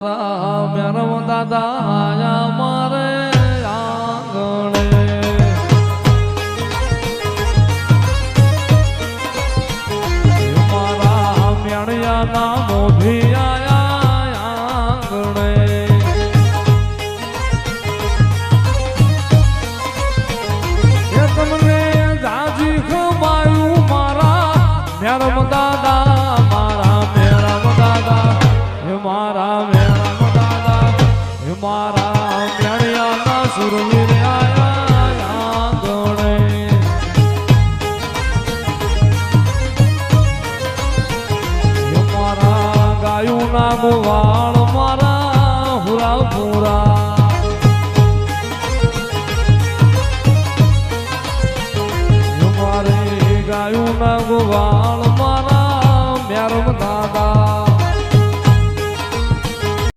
મેરમ દાદા મારે આંગણે મારા મેણિયાના મોભી આયા આંગણે એ તમને જાજી ખમાયું મારા મેરમ દાદા મારા મેરમ દાદા મારા મેરમ દાદા મારા મેણિયાના સુરવીર આયા આંગણે મારા ગાયું ના ગોવાળ